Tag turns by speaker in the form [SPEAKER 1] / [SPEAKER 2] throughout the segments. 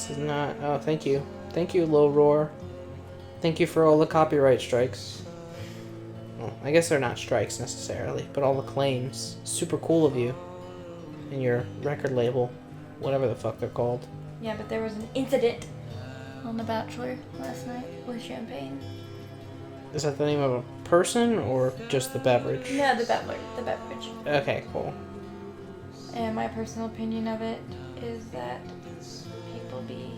[SPEAKER 1] This is not... Oh, thank you. Thank you, Low Roar. Thank you for all the copyright strikes. Well, I guess they're not strikes necessarily, but all the claims. Super cool of you. And your record label. Whatever the fuck they're called.
[SPEAKER 2] Yeah, but there was an incident on The Bachelor last night with champagne.
[SPEAKER 1] Is that the name of a person or just the beverage?
[SPEAKER 2] No, the beverage.
[SPEAKER 1] Okay, cool.
[SPEAKER 2] And my personal opinion of it is that people be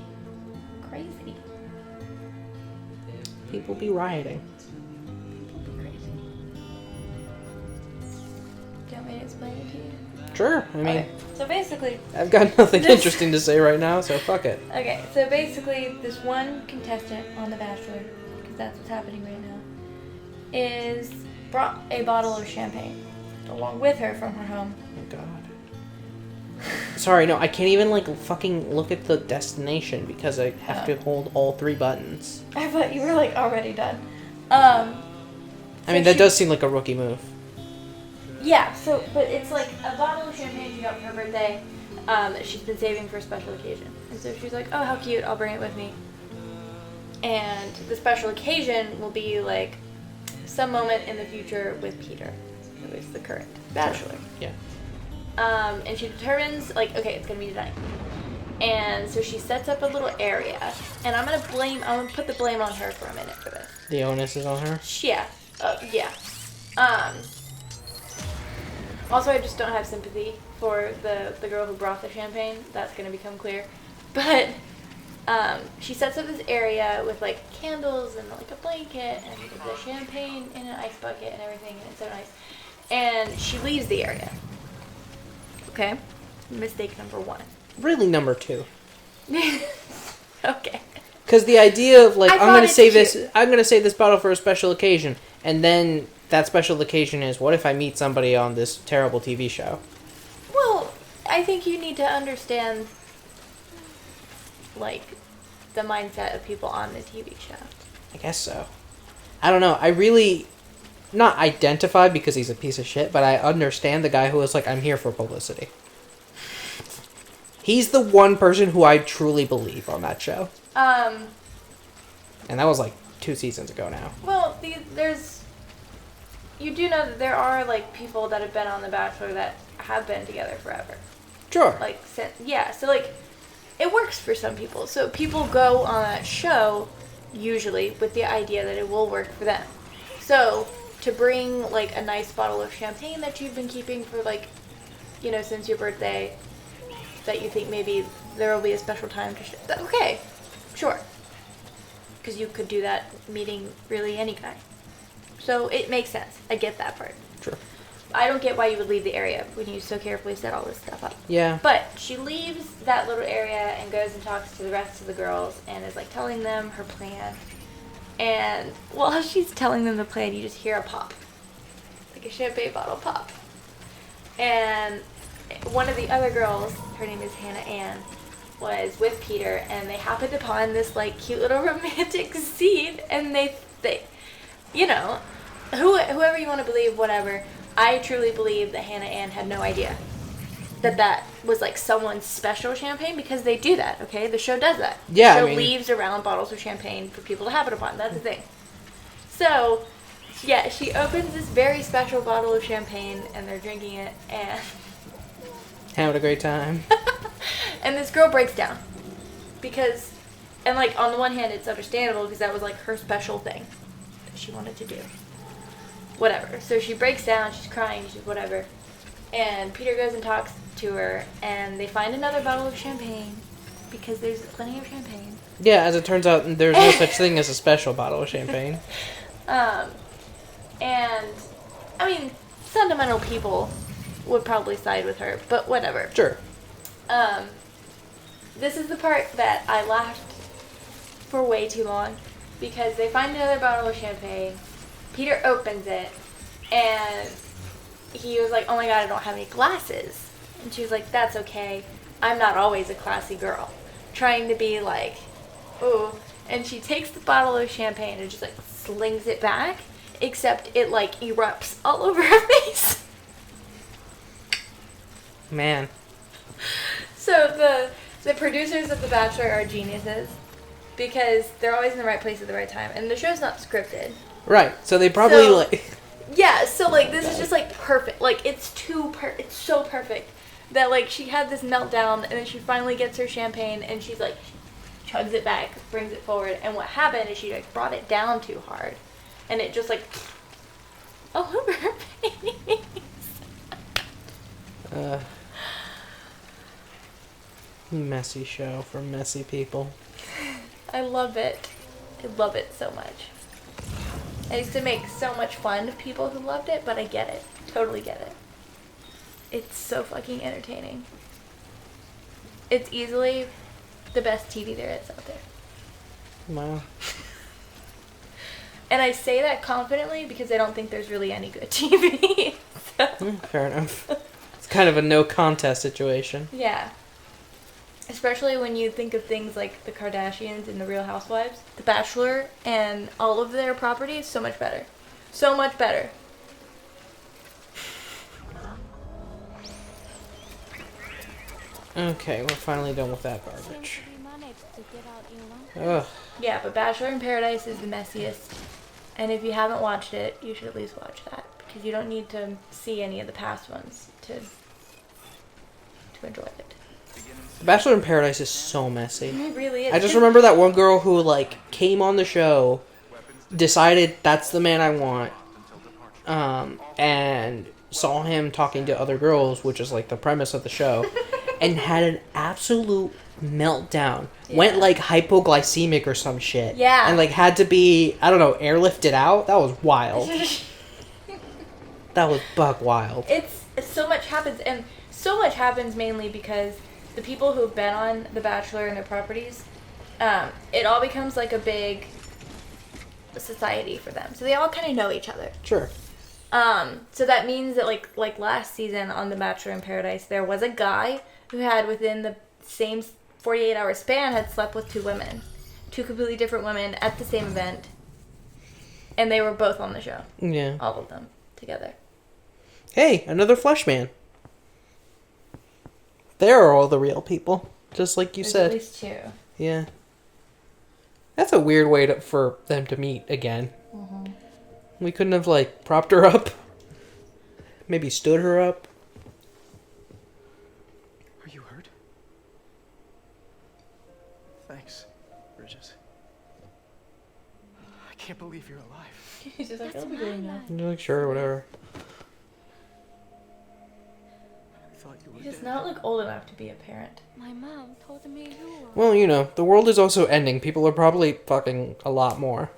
[SPEAKER 2] crazy.
[SPEAKER 1] People be rioting.
[SPEAKER 2] People be crazy. Do you want me to explain it to you?
[SPEAKER 1] Sure, I mean...
[SPEAKER 2] Okay. So basically...
[SPEAKER 1] I've got nothing interesting to say right now, so fuck it.
[SPEAKER 2] Okay, so basically this one contestant on The Bachelor, because that's what's happening right now, is brought a bottle of champagne along with her from her home.
[SPEAKER 1] Oh god. Sorry, no, I can't even, like, fucking look at the destination because I have to hold all 3 buttons.
[SPEAKER 2] I thought you were, like, already done.
[SPEAKER 1] I mean, that does seem like a rookie move.
[SPEAKER 2] Yeah, so, but it's, like, a bottle of champagne she got for her birthday that she's been saving for a special occasion. And so she's like, oh, how cute, I'll bring it with me. And the special occasion will be, like, some moment in the future with Peter, who is the current Bachelor.
[SPEAKER 1] Yeah.
[SPEAKER 2] And she determines, like, okay, it's gonna be tonight. And so she sets up a little area, and I'm gonna put the blame on her for a minute for this.
[SPEAKER 1] The onus is on her?
[SPEAKER 2] Yeah. Yeah. Also, I just don't have sympathy for the girl who brought the champagne. That's gonna become clear. But, she sets up this area with, like, candles and, like, a blanket and the champagne in an ice bucket and everything, and it's so nice. And she leaves the area. Okay? Mistake number 1.
[SPEAKER 1] Really number 2.
[SPEAKER 2] Okay.
[SPEAKER 1] Because the idea of, like, I'm gonna save this bottle for a special occasion, and then that special occasion is, what if I meet somebody on this terrible TV show?
[SPEAKER 2] Well, I think you need to understand, like, the mindset of people on the TV show.
[SPEAKER 1] I guess so. I don't know. I really... Not identify because he's a piece of shit, but I understand the guy who is like, I'm here for publicity. He's the one person who I truly believe on that show. And that was like 2 seasons ago now.
[SPEAKER 2] Well, you do know that there are, like, people that have been on The Bachelor that have been together forever.
[SPEAKER 1] Sure.
[SPEAKER 2] Like, so, like, it works for some people. So people go on that show, usually, with the idea that it will work for them. So... to bring, like, a nice bottle of champagne that you've been keeping for, like, you know, since your birthday, that you think maybe there will be a special time to okay, sure. Because you could do that meeting really any guy. So it makes sense. I get that part.
[SPEAKER 1] Sure.
[SPEAKER 2] I don't get why you would leave the area when you so carefully set all this stuff up.
[SPEAKER 1] Yeah.
[SPEAKER 2] But she leaves that little area and goes and talks to the rest of the girls and is, like, telling them her plan. And while she's telling them the plan, you just hear a pop. Like a champagne bottle pop. And one of the other girls, her name is Hannah Ann, was with Peter, and they happened upon this, like, cute little romantic scene, and they you know, whoever you want to believe, whatever, I truly believe that Hannah Ann had no idea that was, like, someone's special champagne, because they do that, okay? The show does that.
[SPEAKER 1] Yeah,
[SPEAKER 2] The show leaves around bottles of champagne for people to happen upon. That's the thing. So, yeah, she opens this very special bottle of champagne, and they're drinking it, and...
[SPEAKER 1] having a great time.
[SPEAKER 2] And this girl breaks down. Because, and, like, on the one hand, it's understandable, because that was, like, her special thing that she wanted to do. Whatever. So she breaks down, she's crying, she's whatever. And Peter goes and talks to her, and they find another bottle of champagne, because there's plenty of champagne.
[SPEAKER 1] Yeah, as it turns out, there's no such thing as a special bottle of champagne.
[SPEAKER 2] And, I mean, sentimental people would probably side with her, but whatever.
[SPEAKER 1] Sure.
[SPEAKER 2] This is the part that I laughed for way too long, because they find another bottle of champagne, Peter opens it, and he was like, oh my god, I don't have any glasses. And she was like, that's okay, I'm not always a classy girl. Trying to be like, ooh. And she takes the bottle of champagne and just, like, slings it back, except it, like, erupts all over her face.
[SPEAKER 1] Man.
[SPEAKER 2] So The producers of The Bachelor are geniuses because they're always in the right place at the right time, and the show's not scripted.
[SPEAKER 1] Right. So they probably
[SPEAKER 2] So-
[SPEAKER 1] like.
[SPEAKER 2] Yeah, so like this is just like perfect. Like it's it's so perfect that like she had this meltdown and then she finally gets her champagne and she's like chugs it back, brings it forward, and what happened is she like brought it down too hard, and it just like all over her face.
[SPEAKER 1] Messy show for messy people.
[SPEAKER 2] I love it. I love it so much. I used to make so much fun of people who loved it, but I get it. Totally get it. It's so fucking entertaining. It's easily the best TV there is out there.
[SPEAKER 1] Wow.
[SPEAKER 2] And I say that confidently because I don't think there's really any good TV. So,
[SPEAKER 1] Fair enough. It's kind of a no contest situation.
[SPEAKER 2] yeah. Especially when you think of things like the Kardashians and the Real Housewives. The Bachelor and all of their properties, so much better. So much better.
[SPEAKER 1] Okay, we're finally done with that garbage. Ugh.
[SPEAKER 2] Yeah, but Bachelor in Paradise is the messiest. And if you haven't watched it, you should at least watch that. Because you don't need to see any of the past ones to enjoy it.
[SPEAKER 1] Bachelor in Paradise is so messy.
[SPEAKER 2] It really is.
[SPEAKER 1] I just remember that one girl who, like, came on the show, decided that's the man I want, and saw him talking to other girls, which is, like, the premise of the show, and had an absolute meltdown.
[SPEAKER 2] Yeah.
[SPEAKER 1] Went, like, hypoglycemic or some shit.
[SPEAKER 2] Yeah.
[SPEAKER 1] And, like, had to be, I don't know, airlifted out. That was wild. That was buck wild.
[SPEAKER 2] It's so much happens, and so much happens mainly because the people who've been on The Bachelor and their properties, it all becomes like a big society for them. So they all kind of know each other.
[SPEAKER 1] Sure.
[SPEAKER 2] So that means that like last season on The Bachelor in Paradise, there was a guy who had within the same 48-hour span had slept with two women, two completely different women at the same event, and they were both on the show.
[SPEAKER 1] Yeah.
[SPEAKER 2] All of them together.
[SPEAKER 1] Hey, another flesh man. They're all the real people, just like you
[SPEAKER 2] There's
[SPEAKER 1] said.
[SPEAKER 2] at least two.
[SPEAKER 1] Yeah. That's a weird way for them to meet again.
[SPEAKER 2] Mm-hmm.
[SPEAKER 1] We couldn't have, like, propped her up. Maybe stood her up.
[SPEAKER 3] Are you hurt? Thanks, Bridges. I can't believe you're alive.
[SPEAKER 2] He's just like,
[SPEAKER 4] That's
[SPEAKER 2] I'll be
[SPEAKER 4] my
[SPEAKER 2] doing that.
[SPEAKER 4] life.
[SPEAKER 1] You're like, sure, whatever.
[SPEAKER 3] I thought you were
[SPEAKER 2] He does
[SPEAKER 3] dead.
[SPEAKER 2] not look old enough to be a parent.
[SPEAKER 4] My mom told me you were.
[SPEAKER 1] Well, you know, the world is also ending. People are probably fucking a lot more.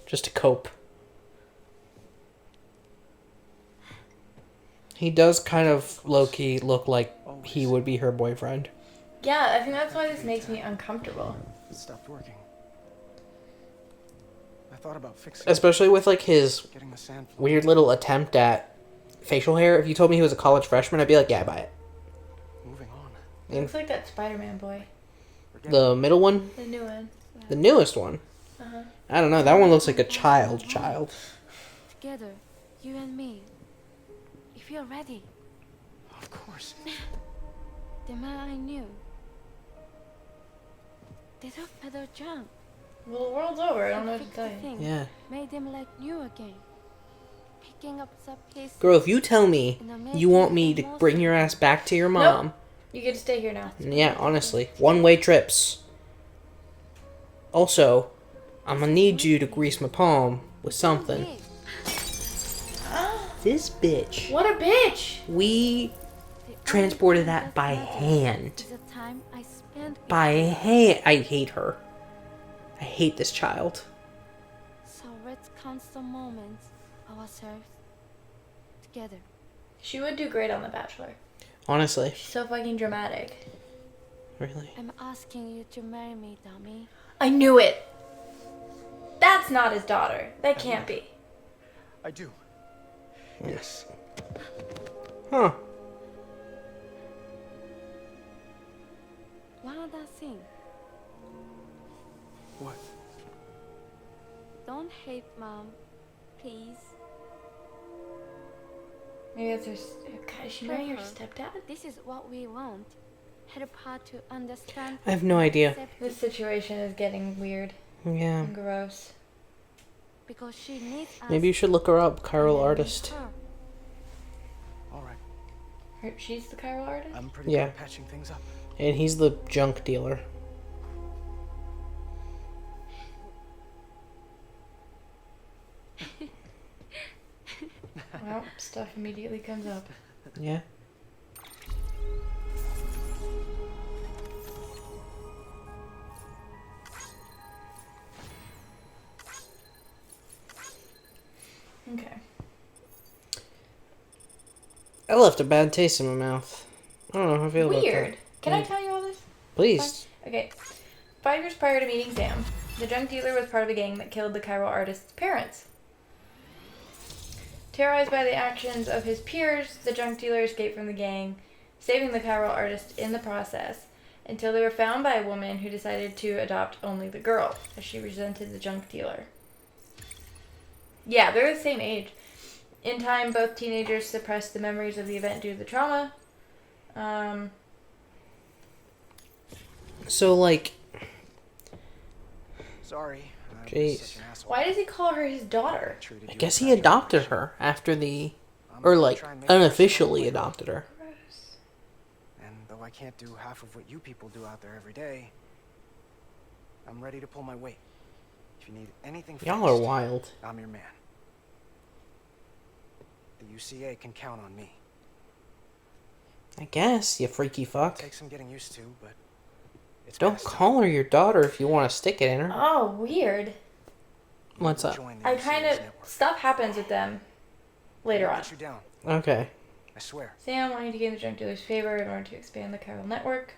[SPEAKER 1] Just to cope. He does kind of low-key look like he would be her boyfriend.
[SPEAKER 2] Yeah, I think that's why this makes me uncomfortable.
[SPEAKER 3] It stopped working. I thought about fixing
[SPEAKER 1] Especially with, like, his
[SPEAKER 3] it, getting the sand floor.
[SPEAKER 1] weird little attempt at facial hair. If you told me he was a college freshman, I'd be like, yeah, buy it.
[SPEAKER 3] Moving on.
[SPEAKER 2] It looks like that Spider-Man boy.
[SPEAKER 3] Forget
[SPEAKER 1] The middle one?
[SPEAKER 2] The new one.
[SPEAKER 1] The newest one?
[SPEAKER 2] Uh-huh.
[SPEAKER 1] I don't know. That one looks like a child.
[SPEAKER 4] Together, you and me. If you're ready,
[SPEAKER 3] Of course.
[SPEAKER 4] the man I knew. They took better jump.
[SPEAKER 2] Well, the world's over. I don't know what to
[SPEAKER 4] Fixed
[SPEAKER 2] tell you.
[SPEAKER 4] things,
[SPEAKER 1] Yeah.
[SPEAKER 4] Made them like new again. Picking up some pieces.
[SPEAKER 1] Girl, if you tell me you want me to bring your ass back to your mom,
[SPEAKER 2] You get to stay here now.
[SPEAKER 1] yeah, honestly, one-way trips. Also, I'm gonna need you to grease my palm with something.
[SPEAKER 4] Hey,
[SPEAKER 1] This bitch,
[SPEAKER 2] What a bitch!
[SPEAKER 1] we
[SPEAKER 4] the
[SPEAKER 1] transported
[SPEAKER 4] only
[SPEAKER 1] that
[SPEAKER 4] thing
[SPEAKER 1] by
[SPEAKER 4] matters
[SPEAKER 1] hand.
[SPEAKER 4] is the time I spent with
[SPEAKER 1] By
[SPEAKER 4] you.
[SPEAKER 1] hand. I hate her. I hate this child.
[SPEAKER 4] So let's count the moments ourselves together.
[SPEAKER 2] She would do great on The Bachelor.
[SPEAKER 1] Honestly.
[SPEAKER 2] She's so fucking dramatic.
[SPEAKER 1] Really.
[SPEAKER 4] I'm asking you to marry me, dummy.
[SPEAKER 2] I knew it! That's not his daughter. That can't be.
[SPEAKER 3] I do. Yes.
[SPEAKER 1] Huh.
[SPEAKER 4] One other thing.
[SPEAKER 3] What?
[SPEAKER 4] Don't hate mom, please.
[SPEAKER 2] Maybe that's her... God, is she marrying her stepdad?
[SPEAKER 4] This is what we want. had a part to understand.
[SPEAKER 1] I have no idea.
[SPEAKER 4] accept
[SPEAKER 2] This situation is getting weird
[SPEAKER 1] Yeah.
[SPEAKER 2] and gross.
[SPEAKER 4] because she needs us.
[SPEAKER 1] Maybe you should look her up,
[SPEAKER 4] and
[SPEAKER 1] Chiral
[SPEAKER 4] we need
[SPEAKER 1] Artist.
[SPEAKER 4] her.
[SPEAKER 3] All right.
[SPEAKER 2] She's the chiral artist?
[SPEAKER 3] I'm pretty
[SPEAKER 1] Yeah.
[SPEAKER 3] good at patching things up.
[SPEAKER 1] And he's the junk dealer.
[SPEAKER 2] Well, stuff immediately comes up.
[SPEAKER 1] Yeah.
[SPEAKER 2] Okay.
[SPEAKER 1] I left a bad taste in my mouth. I don't know how I feel about
[SPEAKER 2] Weird.
[SPEAKER 1] that.
[SPEAKER 2] Can I tell you all this?
[SPEAKER 1] Please.
[SPEAKER 2] Okay. 5 years prior to meeting Sam, the junk dealer was part of a gang that killed the chiral artist's parents. Terrorized by the actions of his peers, the junk dealer escaped from the gang, saving the chiral artist in the process, until they were found by a woman who decided to adopt only the girl, as she resented the junk dealer. Yeah, they're the same age. In time, both teenagers suppressed the memories of the event due to the trauma.
[SPEAKER 1] So, like,
[SPEAKER 3] Sorry. I was
[SPEAKER 1] Jeez.
[SPEAKER 3] such an asshole.
[SPEAKER 2] Why does he call her his daughter?
[SPEAKER 3] Treated
[SPEAKER 1] I
[SPEAKER 3] you
[SPEAKER 1] guess
[SPEAKER 3] like
[SPEAKER 1] he
[SPEAKER 3] a
[SPEAKER 1] adopted
[SPEAKER 3] generation.
[SPEAKER 1] her after the...
[SPEAKER 3] I'm
[SPEAKER 1] Or,
[SPEAKER 3] gonna
[SPEAKER 1] like,
[SPEAKER 3] try and make the best of
[SPEAKER 1] unofficially
[SPEAKER 3] my way.
[SPEAKER 1] adopted her.
[SPEAKER 2] Gross.
[SPEAKER 3] And though I can't do half of what you people do out there every day, I'm ready to pull my weight. If you need anything
[SPEAKER 1] Y'all are
[SPEAKER 3] fixed,
[SPEAKER 1] wild.
[SPEAKER 3] I'm your man. The UCA can count on me.
[SPEAKER 1] I guess, you freaky fuck.
[SPEAKER 3] Takes some getting used to, but it's
[SPEAKER 1] Don't
[SPEAKER 3] past time.
[SPEAKER 1] call her your daughter if you want to stick it in her.
[SPEAKER 2] Oh, weird.
[SPEAKER 1] What's up?
[SPEAKER 3] Join the
[SPEAKER 2] I
[SPEAKER 3] UCA's
[SPEAKER 2] kind of...
[SPEAKER 3] network.
[SPEAKER 2] Stuff happens with them later
[SPEAKER 3] I'll
[SPEAKER 2] on.
[SPEAKER 3] let you down.
[SPEAKER 1] Okay.
[SPEAKER 3] I swear.
[SPEAKER 2] Sam wanting to gain the junk dealer's favor in order to expand the chiral network.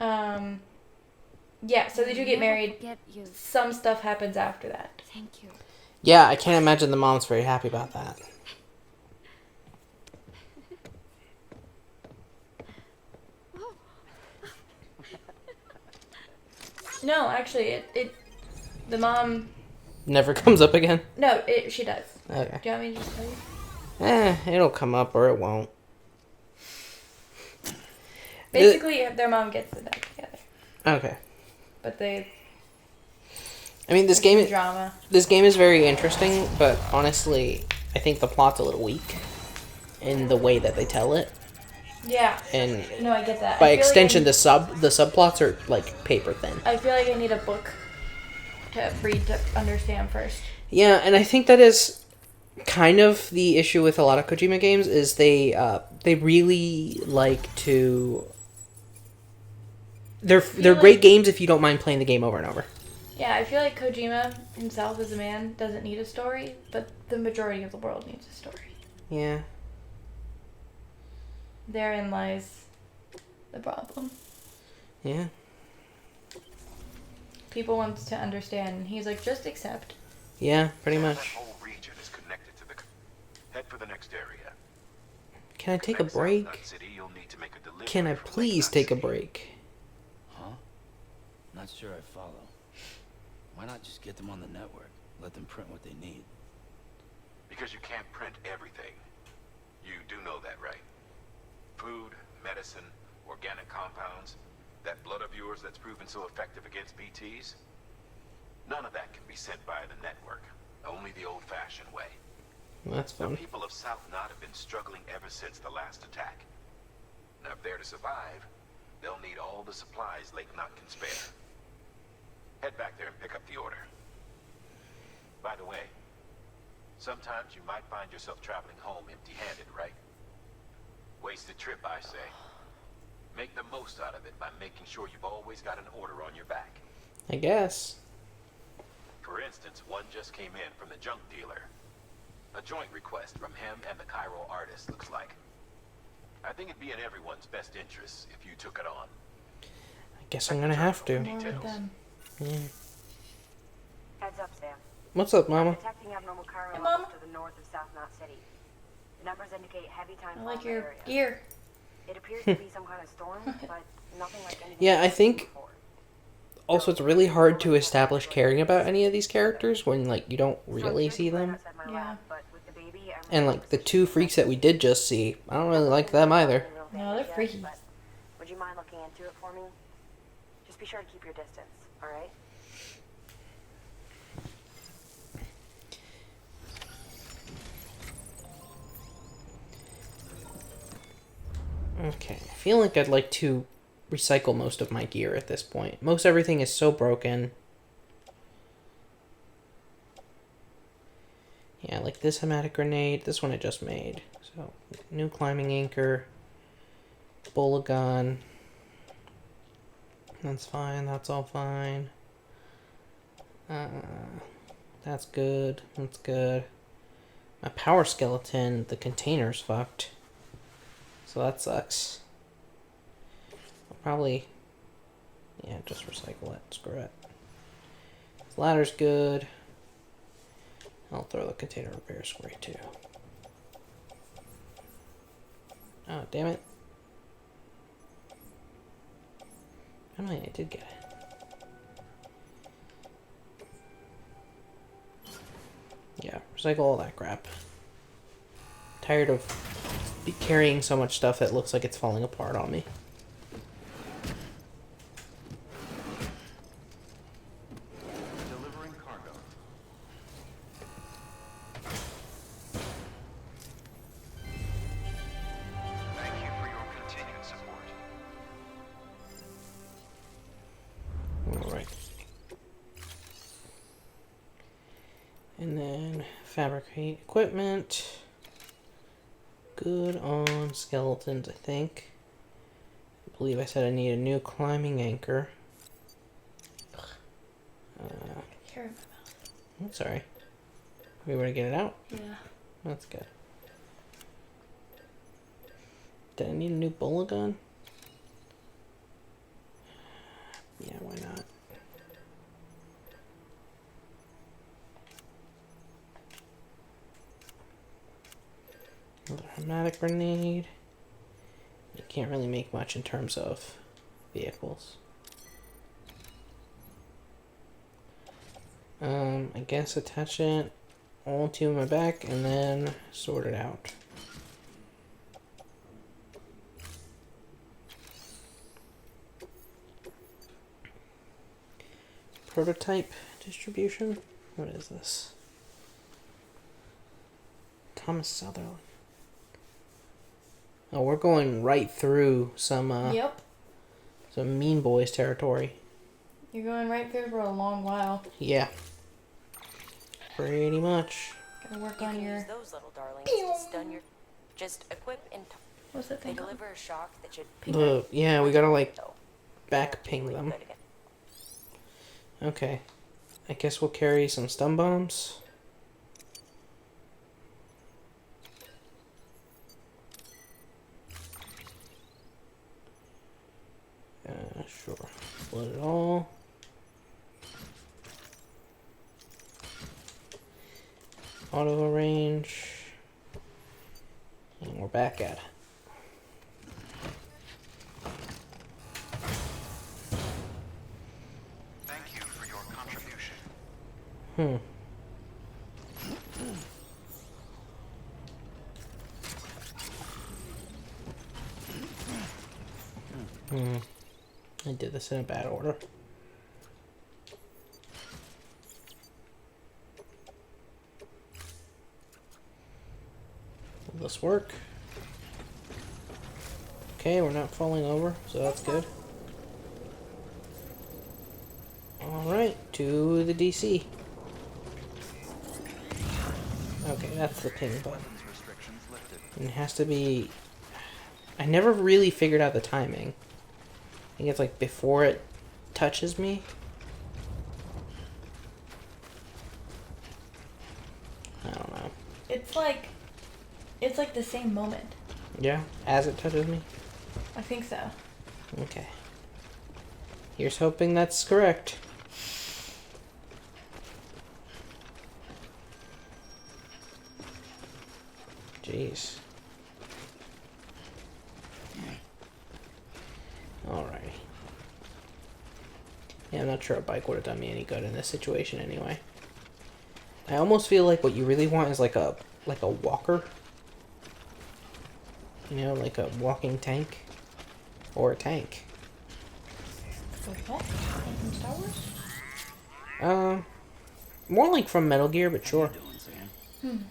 [SPEAKER 2] Yeah, so they do get
[SPEAKER 4] Never
[SPEAKER 2] married.
[SPEAKER 4] forget you.
[SPEAKER 2] Some stuff happens after that.
[SPEAKER 4] Thank you.
[SPEAKER 1] Yeah, I can't imagine the mom's very happy about that.
[SPEAKER 2] No, actually, the mom...
[SPEAKER 1] Never comes up again?
[SPEAKER 2] No, she does.
[SPEAKER 1] Okay.
[SPEAKER 2] Do you want me to just tell you?
[SPEAKER 1] It'll come up or it won't.
[SPEAKER 2] Basically, their mom gets them back together.
[SPEAKER 1] Okay.
[SPEAKER 2] But they...
[SPEAKER 1] I mean, this
[SPEAKER 2] there's
[SPEAKER 1] game
[SPEAKER 2] some drama.
[SPEAKER 1] this game is very interesting, but honestly, I think the plot's a little weak in the way that they tell it.
[SPEAKER 2] Yeah.
[SPEAKER 1] And
[SPEAKER 2] No, I get that.
[SPEAKER 1] by
[SPEAKER 2] I feel
[SPEAKER 1] extension,
[SPEAKER 2] like
[SPEAKER 1] the subplots are like paper thin.
[SPEAKER 2] I feel like I need a book to read to understand first.
[SPEAKER 1] Yeah, and I think that is kind of the issue with a lot of Kojima games is they really like to. They're
[SPEAKER 2] feel
[SPEAKER 1] great
[SPEAKER 2] like-
[SPEAKER 1] games if you don't mind playing the game over and over.
[SPEAKER 2] Yeah, I feel like Kojima himself as a man doesn't need a story, but the majority of the world needs a story.
[SPEAKER 1] Yeah.
[SPEAKER 2] Therein lies the problem.
[SPEAKER 1] Yeah.
[SPEAKER 2] People want to understand, and he's like, just accept.
[SPEAKER 1] Yeah, pretty
[SPEAKER 5] That
[SPEAKER 1] much.
[SPEAKER 5] whole region is connected to the... Head for the next area.
[SPEAKER 1] Can I take a
[SPEAKER 5] Next South
[SPEAKER 1] break?
[SPEAKER 5] Nut City, you'll need to make a delivery
[SPEAKER 1] Can I
[SPEAKER 5] from Lake
[SPEAKER 1] please
[SPEAKER 5] Nut
[SPEAKER 1] take a
[SPEAKER 5] City.
[SPEAKER 1] break?
[SPEAKER 6] Huh? Not sure I follow. Why not just get them on the network? Let them print what they need.
[SPEAKER 5] Because you can't print everything. You do know that, right? Food, medicine, organic compounds, that blood of yours that's proven so effective against BTs. None of that can be sent by the network. Only the old-fashioned way.
[SPEAKER 1] Well, that's
[SPEAKER 5] The
[SPEAKER 1] fun.
[SPEAKER 5] people of South Knot have been struggling ever since the last attack. Now, if they're to survive, they'll need all the supplies Lake Knot can spare. Head back there and pick up the order. By the way, sometimes you might find yourself traveling home empty-handed, right? Wasted trip, I say. Make the most out of it by making sure you've always got an order on your back.
[SPEAKER 1] I guess.
[SPEAKER 5] For instance, one just came in from the junk dealer. A joint request from him and the chiral artist, looks like. I think it'd be in everyone's best interest if you took it on.
[SPEAKER 1] I guess I'm gonna have to.
[SPEAKER 2] More with them.
[SPEAKER 1] Yeah.
[SPEAKER 7] Heads up, Sam.
[SPEAKER 1] What's up, Mama?
[SPEAKER 7] Detecting abnormal chiral
[SPEAKER 2] Hey, Mom.
[SPEAKER 7] levels to the north of South Knot City. The numbers indicate heavy time
[SPEAKER 2] I like
[SPEAKER 7] in the
[SPEAKER 2] your
[SPEAKER 7] area.
[SPEAKER 2] gear.
[SPEAKER 7] It appears to be some kind of storm, but nothing like anything
[SPEAKER 1] Yeah, I
[SPEAKER 7] we've seen
[SPEAKER 1] think-
[SPEAKER 7] before.
[SPEAKER 1] Also, it's really hard to establish caring about any of these characters when, like, you don't really see them.
[SPEAKER 7] Outside my
[SPEAKER 2] Yeah.
[SPEAKER 7] lab, but with the baby,
[SPEAKER 1] And, like, the two freaks that we did just see, I don't really like them either.
[SPEAKER 2] No, they're freaky.
[SPEAKER 7] Would you mind looking into it for me? Just be sure to keep your distance, alright?
[SPEAKER 1] Okay, I feel like I'd like to recycle most of my gear at this point. Most everything is so broken. Yeah, like this hematic grenade. This one I just made. So, new climbing anchor. Bullet gun. That's fine. That's all fine. That's good. That's good. My power skeleton, the container's fucked. So that sucks. I'll probably... Yeah, just recycle it. Screw it. This ladder's good. I'll throw the container repair spray too. Oh, damn it. Oh, I did get it. Yeah, recycle all that crap. Tired of carrying so much stuff that looks like it's falling apart on me.
[SPEAKER 5] Delivering cargo. Thank you for your continued support.
[SPEAKER 1] Alright. And then fabricate equipment. Good on skeletons, I think. I believe I said I need a new climbing anchor.
[SPEAKER 2] Hair in my mouth.
[SPEAKER 1] I'm sorry. We able to get it out?
[SPEAKER 2] Yeah.
[SPEAKER 1] That's good. Did I need a new bullet gun? Yeah, why not? Another hematic grenade. You can't really make much in terms of vehicles. I guess attach it all to my back and then sort it out. Prototype distribution? What is this? Thomas Sutherland. Oh, we're going right through some
[SPEAKER 2] Yep.
[SPEAKER 1] some Mean Boys territory.
[SPEAKER 2] You're going right through for a long while.
[SPEAKER 1] Yeah. Pretty much.
[SPEAKER 2] Gotta work
[SPEAKER 7] You
[SPEAKER 2] on
[SPEAKER 7] can
[SPEAKER 2] your...
[SPEAKER 7] use those little darlings to stun your... Just equip and...
[SPEAKER 2] What's that
[SPEAKER 7] They
[SPEAKER 2] thing called?
[SPEAKER 7] deliver a shock that should...
[SPEAKER 1] Yeah, we gotta like
[SPEAKER 7] though.
[SPEAKER 1] back ping
[SPEAKER 7] Really
[SPEAKER 1] them.
[SPEAKER 7] good again.
[SPEAKER 1] Okay. I guess we'll carry some stun bombs. Sure. Split it all. Auto arrange. And we're back at it.
[SPEAKER 5] Thank you for your contribution.
[SPEAKER 1] I did this in a bad order. Will this work? Okay, we're not falling over, so that's good. Alright, to the DC. Okay, that's the ping button.
[SPEAKER 5] Restrictions lifted.
[SPEAKER 1] And it has to be... I never really figured out the timing. I think it's like before it touches me. I don't know.
[SPEAKER 2] It's like the same moment.
[SPEAKER 1] Yeah, as it touches me?
[SPEAKER 2] I think so.
[SPEAKER 1] Okay. Here's hoping that's correct. Jeez. Alrighty. Yeah, I'm not sure a bike would have done me any good in this situation anyway. I almost feel like what you really want is like a walker. You know, like a walking tank. Or a tank.
[SPEAKER 2] What? From Star Wars?
[SPEAKER 1] More like from Metal Gear, but sure.
[SPEAKER 6] What are you doing, Sam?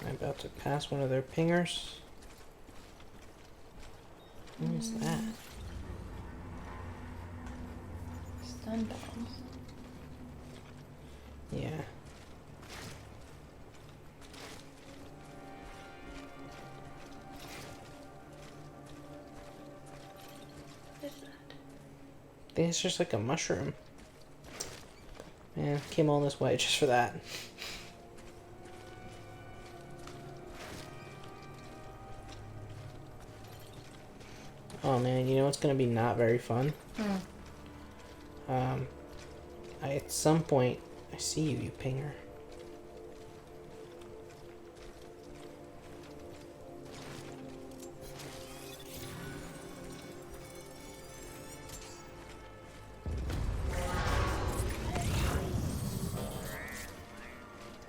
[SPEAKER 1] I'm about to pass one of their pingers. What's that?
[SPEAKER 2] Stun bombs.
[SPEAKER 1] Yeah.
[SPEAKER 2] What is that?
[SPEAKER 1] I think it's just like a mushroom. Man, came all this way just for that. Oh man, you know what's gonna be not very fun? At some point, I see you, you pinger.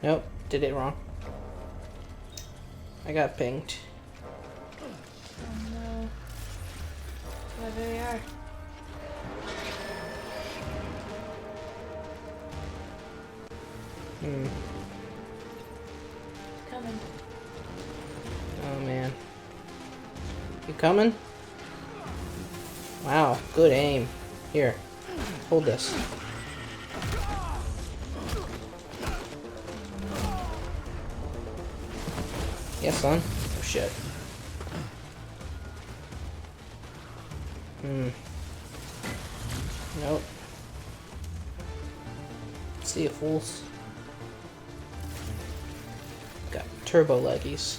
[SPEAKER 1] Nope, did it wrong. I got pinged.
[SPEAKER 2] Oh no. Oh, there they are. Coming.
[SPEAKER 1] Oh man. You coming? Wow, good aim. Here, hold this. Yes, son. Oh shit. Nope. See you fools. Got turbo leggies.